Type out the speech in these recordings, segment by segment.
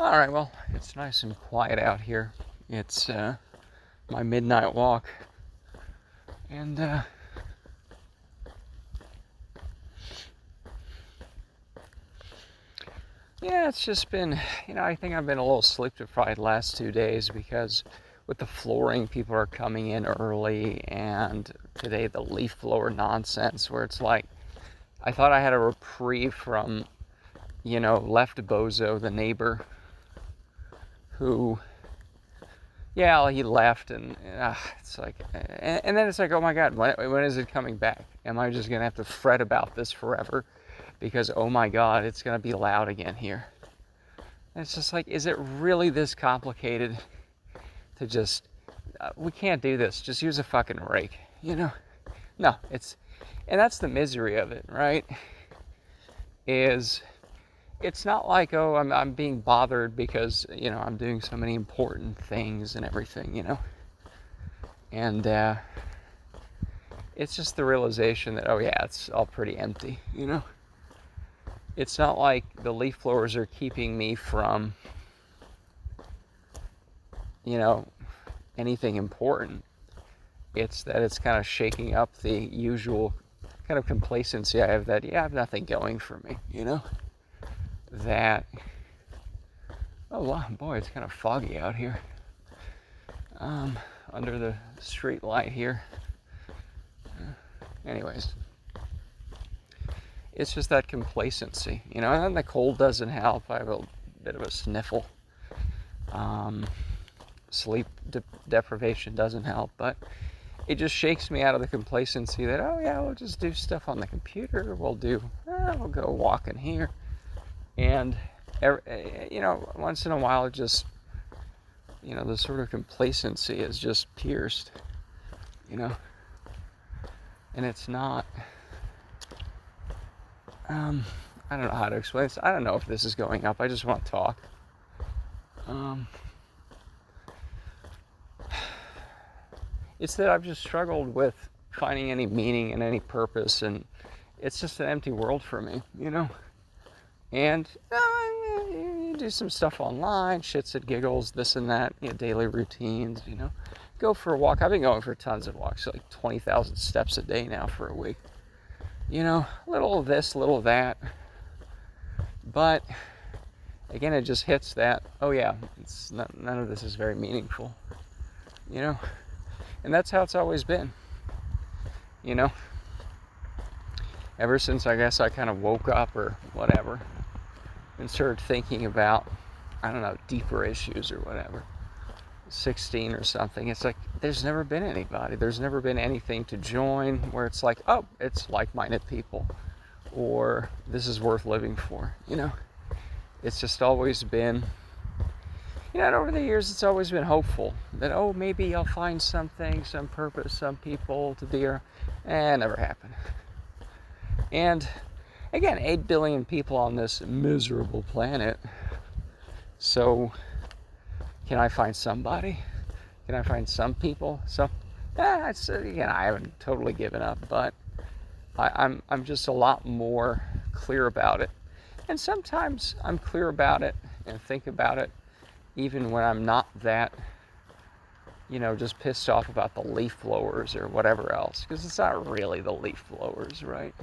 All right, well, it's nice and quiet out here. It's my midnight walk, and yeah, it's just been, I think I've been a little sleep deprived last 2 days because with the flooring, people are coming in early, and today the leaf blower nonsense where it's like, I thought I had a reprieve from, Left Bozo, the neighbor, who, yeah, he left, and it's like, and then it's like, oh my God, when is it coming back? Am I just going to have to fret about this forever? Because, oh my God, it's going to be loud again here. And it's just like, is it really this complicated to just, we can't do this, just use a fucking rake, No, and that's the misery of it, right? It's not like, oh, I'm being bothered because, I'm doing so many important things and everything, And it's just the realization that, oh yeah, it's all pretty empty, It's not like the leaf blowers are keeping me from, anything important. It's that it's kind of shaking up the usual kind of complacency I have that, I have nothing going for me, That, oh wow, boy, it's kind of foggy out here. Under the street light here. Anyways, it's just that complacency, and then the cold doesn't help. I have a bit of a sniffle. Sleep deprivation doesn't help, but it just shakes me out of the complacency that, oh yeah, we'll just do stuff on the computer. We'll go walking here. And, once in a while, it just, the sort of complacency is just pierced, and it's not, I don't know how to explain this. I don't know if this is going up. I just want to talk. It's that I've just struggled with finding any meaning and any purpose, and it's just an empty world for me, And you do some stuff online, shits and giggles, this and that, daily routines, Go for a walk. I've been going for tons of walks, like 20,000 steps a day now for a week. Little of this, little of that. But, again, it just hits that, oh yeah, none of this is very meaningful, And that's how it's always been, Ever since, I guess, I kind of woke up or whatever and started thinking about, I don't know, deeper issues or whatever, 16 or something. It's like, there's never been anybody. There's never been anything to join where it's like, oh, it's like-minded people, or this is worth living for, It's just always been, and over the years, it's always been hopeful that, oh, maybe I'll find something, some purpose, some people to be around. Never happened. And again, 8 billion people on this miserable planet. So, can I find somebody? Can I find some people? I haven't totally given up, but I'm just a lot more clear about it. And sometimes I'm clear about it and think about it even when I'm not that, just pissed off about the leaf blowers or whatever else. Because it's not really the leaf blowers, right?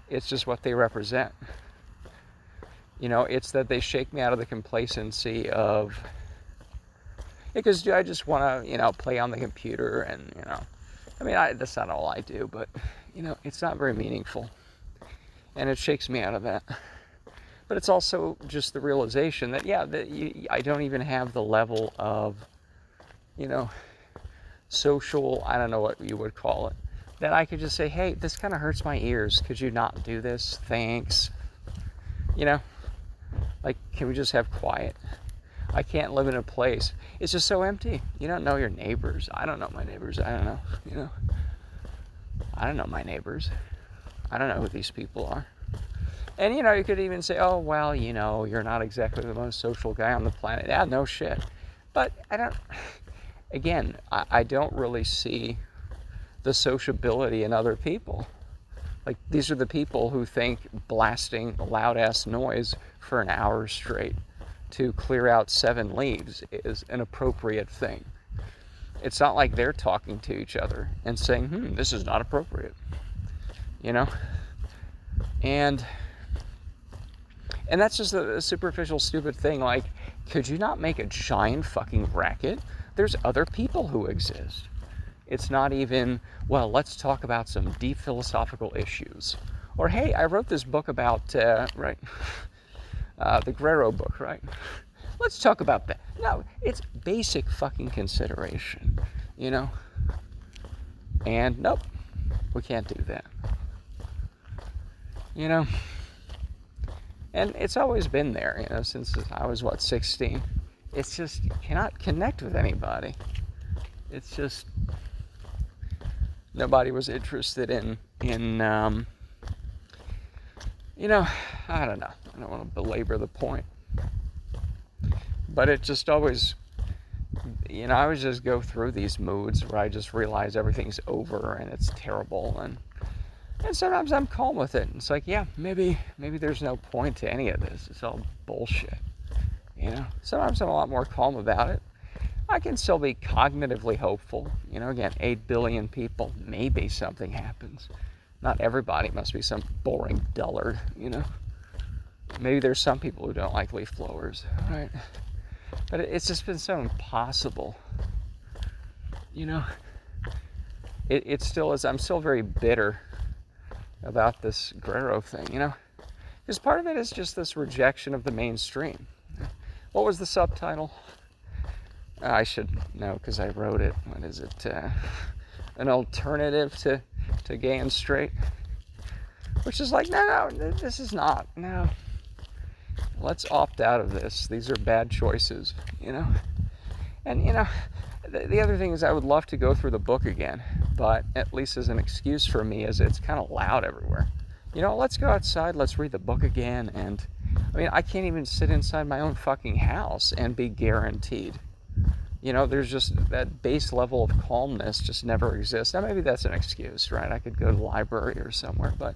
It's just what they represent. It's that they shake me out of the complacency of, because I just want to, play on the computer and, that's not all I do, but, it's not very meaningful. And it shakes me out of that. But it's also just the realization that, I don't even have the level of, social, I don't know what you would call it, that I could just say, hey, this kind of hurts my ears. Could you not do this? Thanks. Like, can we just have quiet? I can't live in a place. It's just so empty. You don't know your neighbors. I don't know my neighbors. I don't know, I don't know my neighbors. I don't know who these people are. And, you could even say, oh, well, you're not exactly the most social guy on the planet. Yeah, no shit. But I don't really see the sociability in other people. Like, these are the people who think blasting loud-ass noise for an hour straight to clear out 7 leaves is an appropriate thing. It's not like they're talking to each other and saying, this is not appropriate, you know? And that's just a superficial, stupid thing. Like, could you not make a giant fucking racket? There's other people who exist. It's not even, well, let's talk about some deep philosophical issues. Or, hey, I wrote this book about, the Guerrero book, right? Let's talk about that. No, it's basic fucking consideration, you know? And nope, we can't do that. You know? And it's always been there, you know, since I was, 16. It's just, you cannot connect with anybody. It's just, nobody was interested in you know, I don't know. I don't want to belabor the point. But it just always, you know, I always just go through these moods where I just realize everything's over and it's terrible. And sometimes I'm calm with it. It's like, yeah, maybe there's no point to any of this. It's all bullshit. You know, sometimes I'm a lot more calm about it. I can still be cognitively hopeful. You know, again, 8 billion people, maybe something happens. Not everybody must be some boring dullard, you know. Maybe there's some people who don't like leaf blowers, right? But it's just been so impossible, you know. It still is. I'm still very bitter about this Guerrero thing, you know. Because part of it is just this rejection of the mainstream. What was the subtitle? I should know because I wrote it. What is it? An alternative to gay and straight? Which is like, no, this is not. No. Let's opt out of this. These are bad choices, you know? And, you know, the other thing is I would love to go through the book again, but at least as an excuse for me is it's kind of loud everywhere. You know, let's go outside, let's read the book again, and, I mean, I can't even sit inside my own fucking house and be guaranteed. You know, there's just that base level of calmness just never exists. Now, maybe that's an excuse, right? I could go to the library or somewhere, but,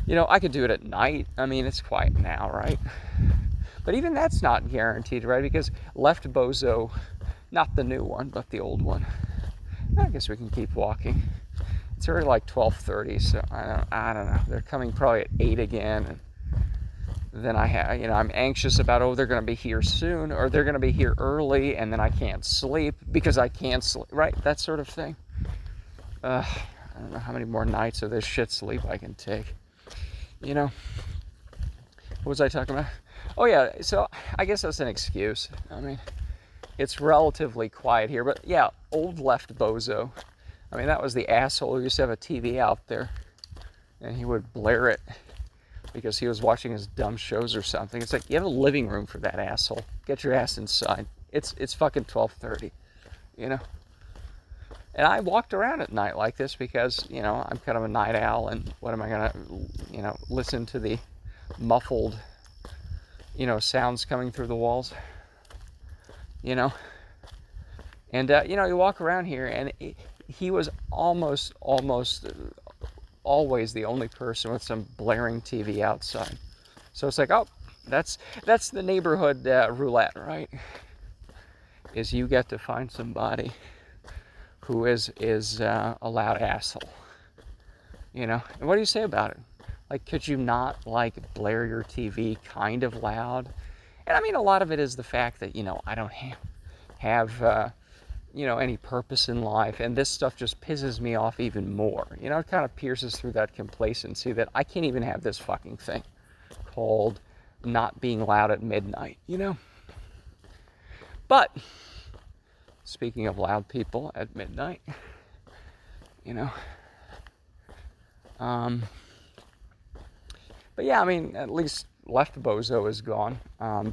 you know, I could do it at night. I mean, it's quiet now, right? But even that's not guaranteed, right? Because Left Bozo, not the new one, but the old one. I guess we can keep walking. It's already like 12:30, so I don't know. They're coming probably at 8 again, and then I'm anxious about, they're going to be here soon, or they're going to be here early, and then I can't sleep because I can't sleep, right? That sort of thing. I don't know how many more nights of this shit sleep I can take. You know? What was I talking about? Oh yeah, so I guess that's an excuse. I mean, it's relatively quiet here, but yeah, old Left Bozo. I mean, that was the asshole who used to have a TV out there, and he would blare it because he was watching his dumb shows or something. It's like, you have a living room for that asshole. Get your ass inside. It's fucking 12:30, you know? And I walked around at night like this because, you know, I'm kind of a night owl, and what am I going to, you know, listen to the muffled, you know, sounds coming through the walls, you know? And, you know, you walk around here, and he was almost always the only person with some blaring TV outside. So it's like, that's the neighborhood roulette, right? Is you get to find somebody who is a loud asshole, you know? And what do you say about it? Like, could you not, like, blare your TV kind of loud? And I mean, a lot of it is the fact that, you know, I don't have you know, any purpose in life, and this stuff just pisses me off even more. You know, it kind of pierces through that complacency that I can't even have this fucking thing called not being loud at midnight, you know? But, speaking of loud people at midnight, you know, but yeah, I mean, at least Left Bozo is gone.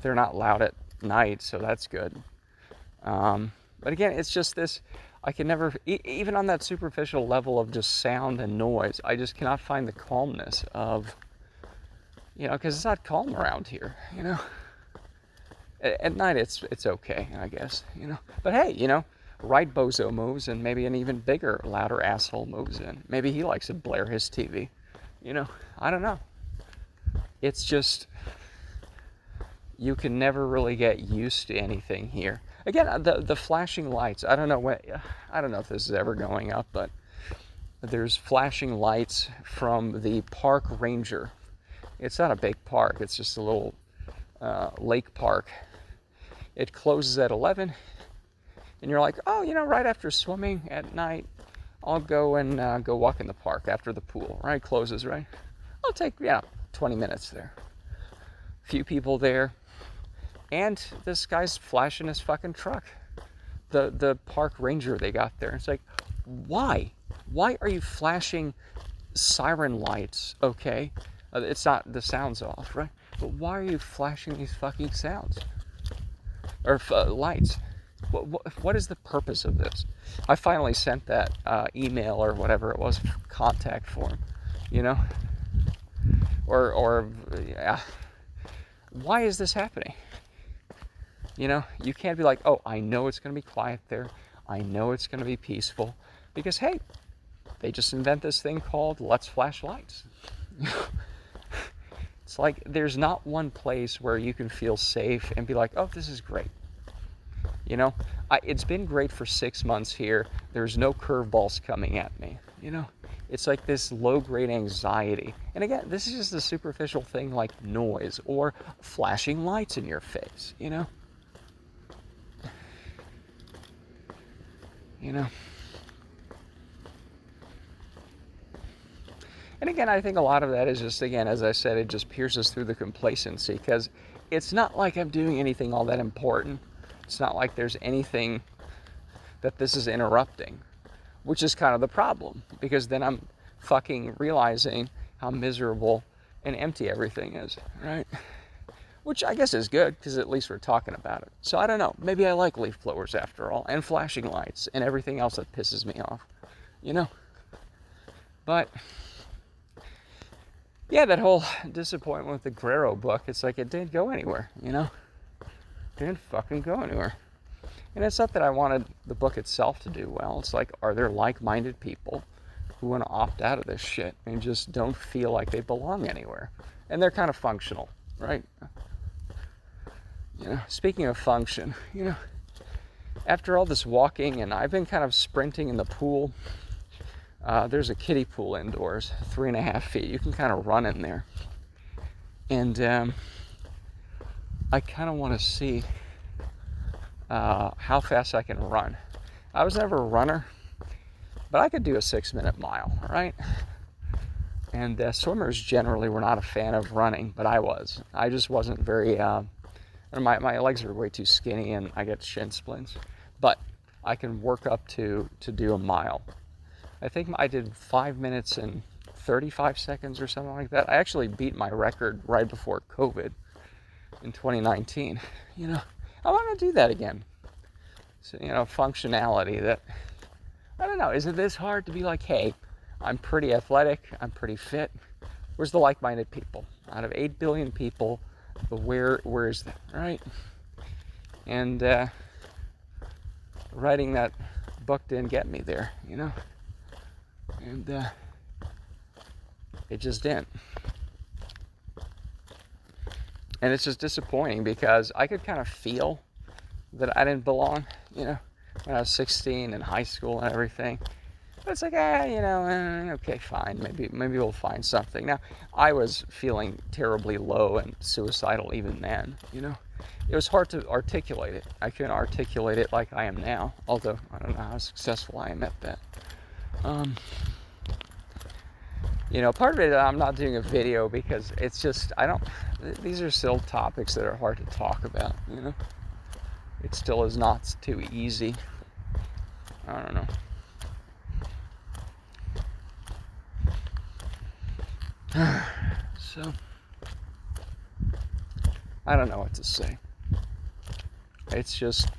They're not loud at night, so that's good. But again, it's just this, I can never, even on that superficial level of just sound and noise, I just cannot find the calmness of, you know, because it's not calm around here, you know. At night, it's okay, I guess, you know. But hey, you know, right bozo moves, and maybe an even bigger, louder asshole moves in. Maybe he likes to blare his TV, you know. I don't know. It's just, you can never really get used to anything here. Again, the flashing lights, I don't know if this is ever going up, but there's flashing lights from the park ranger. It's not a big park, it's just a little lake park. It closes at 11, and you're like, oh, right after swimming at night, I'll go and go walk in the park after the pool, right? Closes, right? I'll take, 20 minutes there. Few people there, and this guy's flashing his fucking truck. The park ranger they got there. It's like, why? Why are you flashing siren lights? Okay, it's not, the sound's off, right? But why are you flashing these fucking sounds or lights? What is the purpose of this? I finally sent that email or whatever it was, contact form, or yeah. Why is this happening? You can't be like, oh, I know it's going to be quiet there. I know it's going to be peaceful. Because, hey, they just invent this thing called let's flash lights. It's like there's not one place where you can feel safe and be like, oh, this is great. It's been great for 6 months here. There's no curveballs coming at me. It's like this low-grade anxiety. And again, this is just a superficial thing like noise or flashing lights in your face, And again, I think a lot of that is just, again, as I said, it just pierces through the complacency, because it's not like I'm doing anything all that important. It's not like there's anything that this is interrupting, which is kind of the problem, because then I'm fucking realizing how miserable and empty everything is, right? Which I guess is good, because at least we're talking about it. So I don't know, maybe I like leaf blowers after all, and flashing lights, and everything else that pisses me off, But yeah, that whole disappointment with the Guerrero book, it's like it didn't go anywhere, Didn't fucking go anywhere. And it's not that I wanted the book itself to do well. It's like, are there like-minded people who want to opt out of this shit and just don't feel like they belong anywhere? And they're kind of functional, right? Speaking of function, after all this walking, and I've been kind of sprinting in the pool. There's a kiddie pool indoors, 3.5 feet. You can kind of run in there. And I kind of want to see how fast I can run. I was never a runner, but I could do a 6-minute mile, right? And swimmers generally were not a fan of running, but I was. I just wasn't very, my legs are way too skinny and I get shin splints. But I can work up to do a mile. I think I did 5 minutes and 35 seconds or something like that. I actually beat my record right before COVID in 2019. I want to do that again. So, functionality that, I don't know, is it this hard to be like, hey, I'm pretty athletic, I'm pretty fit. Where's the like-minded people? Out of 8 billion people, but where is that, right? And writing that book didn't get me there, And it just didn't. And it's just disappointing, because I could kind of feel that I didn't belong, when I was 16 in high school and everything. But it's like, okay, fine, maybe we'll find something. Now, I was feeling terribly low and suicidal even then, It was hard to articulate it. I couldn't articulate it like I am now, although I don't know how successful I am at that. Part of it, I'm not doing a video because it's just, these are still topics that are hard to talk about, It still is not too easy. I don't know. So, I don't know what to say. It's just,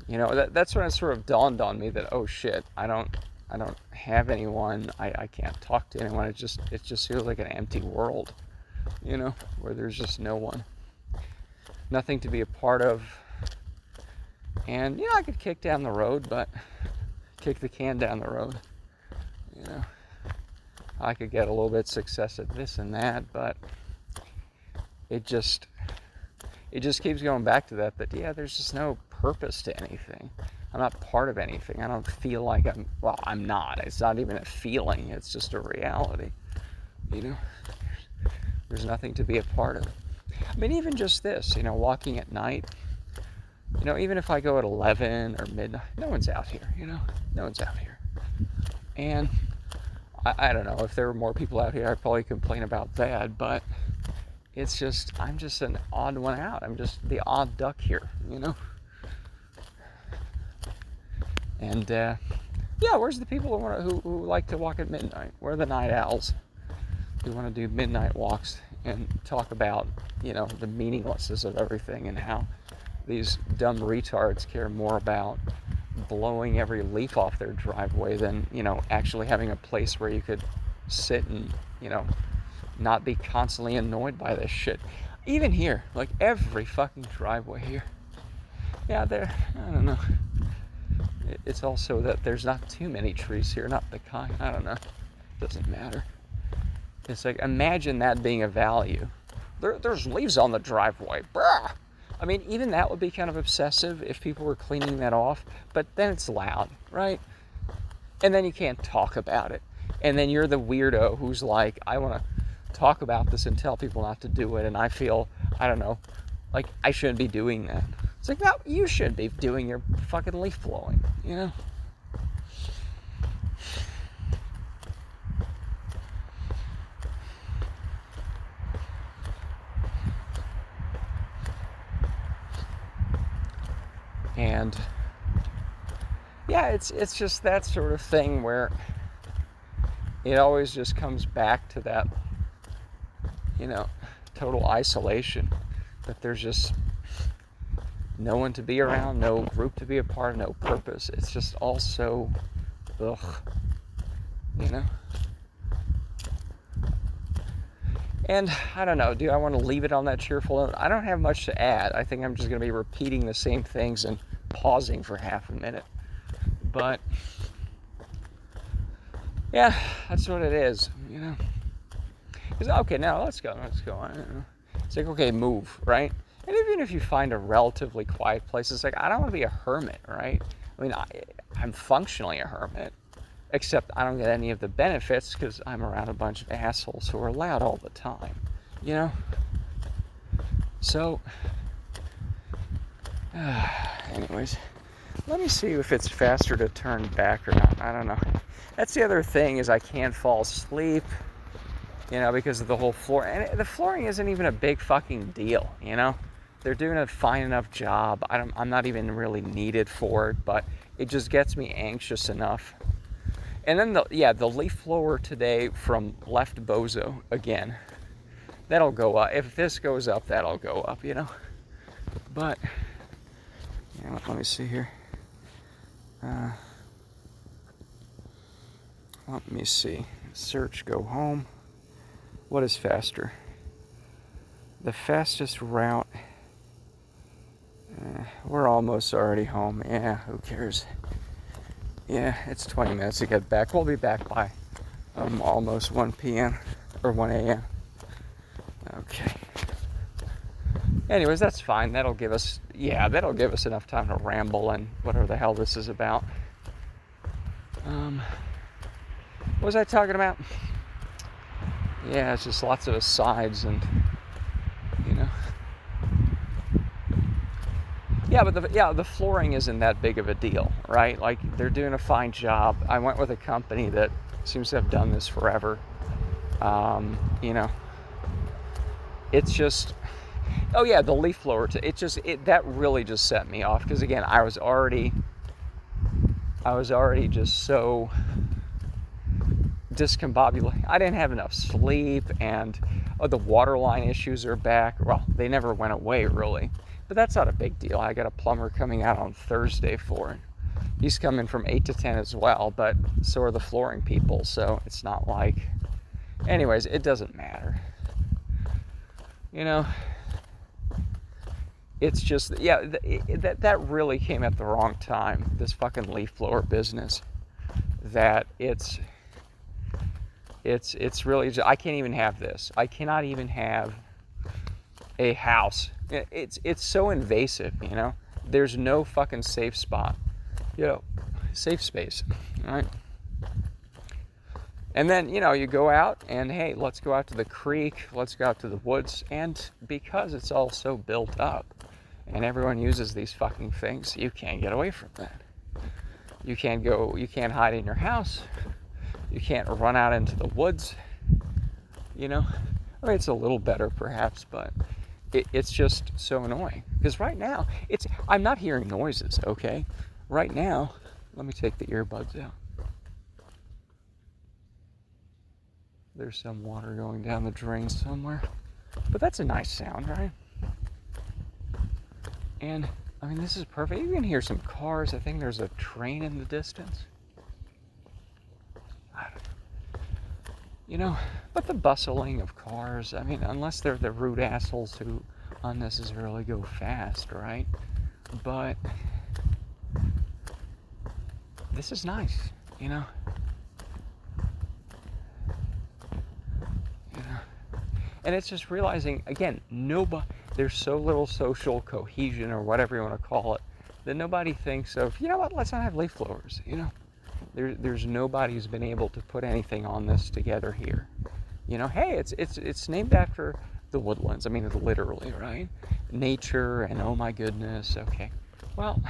that's when it sort of dawned on me that, oh shit, I don't have anyone, I can't talk to anyone. It just feels like an empty world, where there's just no one, nothing to be a part of. And I could kick the can down the road, I could get a little bit of success at this and that, but it just, it just keeps going back to that yeah, there's just no purpose to anything. I'm not part of anything. I don't feel like I'm not. It's not even a feeling. It's just a reality. You know, there's nothing to be a part of. I mean, even just this, walking at night, even if I go at 11 or midnight, no one's out here, no one's out here. And I don't know, if there were more people out here, I'd probably complain about that, but it's just, I'm just an odd one out. I'm just the odd duck here, And, yeah, where's the people who like to walk at midnight? Where are the night owls who want to do midnight walks and talk about, the meaninglessness of everything and how these dumb retards care more about blowing every leaf off their driveway than, actually having a place where you could sit and, not be constantly annoyed by this shit. Even here, like every fucking driveway here. Yeah, I don't know. It's also that there's not too many trees here, not the kind, I don't know. Doesn't matter. It's like, imagine that being a value. There's leaves on the driveway. Bruh. I mean, even that would be kind of obsessive if people were cleaning that off, but then it's loud, right? And then you can't talk about it. And then you're the weirdo who's like, I want to talk about this and tell people not to do it, and I feel, I don't know, like I shouldn't be doing that. It's like, no, you should be doing your fucking leaf blowing, And yeah, it's just that sort of thing where it always just comes back to that, total isolation, that there's just no one to be around, no group to be a part of, no purpose. It's just all so, ugh, And I don't know, do I want to leave it on that cheerful note? I don't have much to add. I think I'm just going to be repeating the same things and pausing for half a minute. But yeah, that's what it is, Okay, now let's go. It's like, okay, move, right? And even if you find a relatively quiet place, it's like, I don't want to be a hermit, right? I mean, I'm functionally a hermit, except I don't get any of the benefits because I'm around a bunch of assholes who are loud all the time, So, anyways, let me see if it's faster to turn back or not. I don't know. That's the other thing, is I can't fall asleep, because of the whole floor. And the flooring isn't even a big fucking deal, They're doing a fine enough job. I'm not even really needed for it, but it just gets me anxious enough. And then the leaf blower today from Left Bozo again. That'll go up. If this goes up, that'll go up, But let me see here. Let me see. Search, go home. What is faster? The fastest route. We're almost already home. Yeah, who cares? Yeah, it's 20 minutes to get back. We'll be back by almost 1 p.m. or 1 a.m. Okay. Anyways, that's fine. That'll give us enough time to ramble and whatever the hell this is about. What was I talking about? Yeah, it's just lots of asides and, Yeah, but the flooring isn't that big of a deal, right? Like, they're doing a fine job. I went with a company that seems to have done this forever. It's just, oh yeah, the leaf blower. That really just set me off, because again, I was already just so discombobulated. I didn't have enough sleep, and the water line issues are back. Well, they never went away really. But that's not a big deal. I got a plumber coming out on Thursday for it. He's coming from 8 to 10 as well, but so are the flooring people, so it's not like... Anyways, it doesn't matter. It's just, yeah, that really came at the wrong time, this fucking leaf blower business. That it's really just, I can't even have this. I cannot even have a house. It's so invasive, you know. There's no fucking safe spot, you know, safe space, right? And then, you know, you go out and, hey, let's go out to the creek, let's go out to the woods, and because it's all so built up and everyone uses these fucking things, you can't get away from that. You can't hide in your house, you can't run out into the woods, you know. I mean, it's a little better perhaps, but it's just so annoying. Because right now, I'm not hearing noises, okay? Right now, let me take the earbuds out. There's some water going down the drain somewhere. But that's a nice sound, right? And, I mean, this is perfect. You can hear some cars. I think there's a train in the distance. You know, but the bustling of cars, I mean, unless they're the rude assholes who unnecessarily go fast, right? But this is nice, you know? And it's just realizing, again, there's so little social cohesion or whatever you want to call it, that nobody thinks of, you know what, let's not have leaf blowers, you know? There's nobody who's been able to put anything on this together here. You know, hey, it's named after the woodlands. I mean, literally, right? Nature and oh my goodness, okay. Well,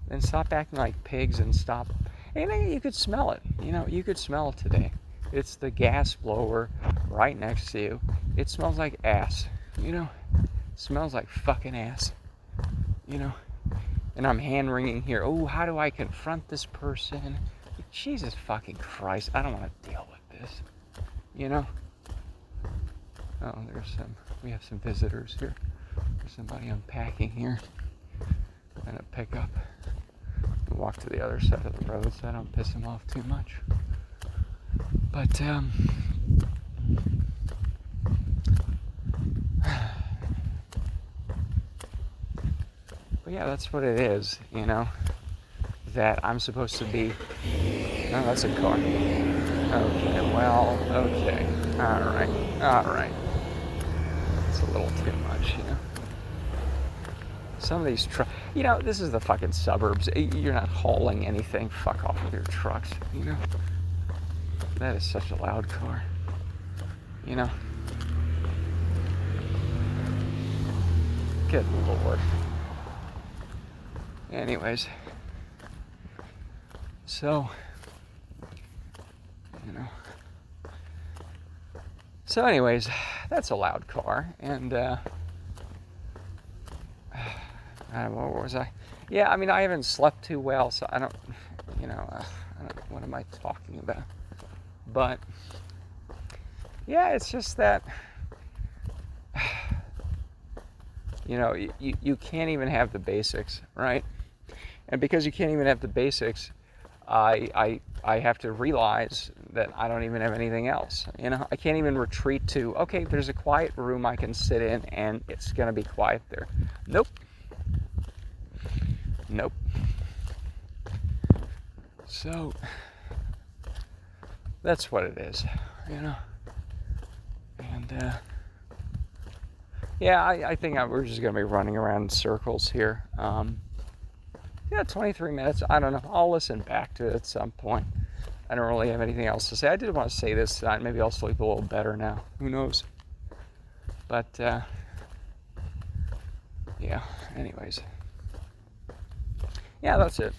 then stop acting like pigs and stop. And you could smell it. You know, you could smell it today. It's the gas blower right next to you. It smells like ass, you know? It smells like fucking ass, you know? And I'm hand-wringing here. Oh, how do I confront this person? Jesus fucking Christ, I don't want to deal with this, you know? Oh, we have some visitors here. There's somebody unpacking here. I'm gonna pick up and walk to the other side of the road so I don't piss them off too much. But, yeah, that's what it is, you know, that I'm supposed to be. Oh, that's a car. Okay, well, okay. All right. It's a little too much, you know. Some of these trucks, you know, this is the fucking suburbs. You're not hauling anything. Fuck off with your trucks, you know. That is such a loud car, you know. Good Lord. Anyways, so, you know. So anyways, that's a loud car, and, what was I? Yeah, I mean, I haven't slept too well, so I don't, you know, what am I talking about? But, yeah, it's just that, you know, you can't even have the basics, right? And because you can't even have the basics, I have to realize that I don't even have anything else. You know, I can't even retreat to, okay, there's a quiet room I can sit in and it's going to be quiet there. Nope. So, that's what it is, you know. And, yeah, I think we're just going to be running around in circles here. Yeah, 23 minutes. I don't know. I'll listen back to it at some point. I don't really have anything else to say. I did want to say this tonight. Maybe I'll sleep a little better now. Who knows? But, yeah, anyways. Yeah, that's it.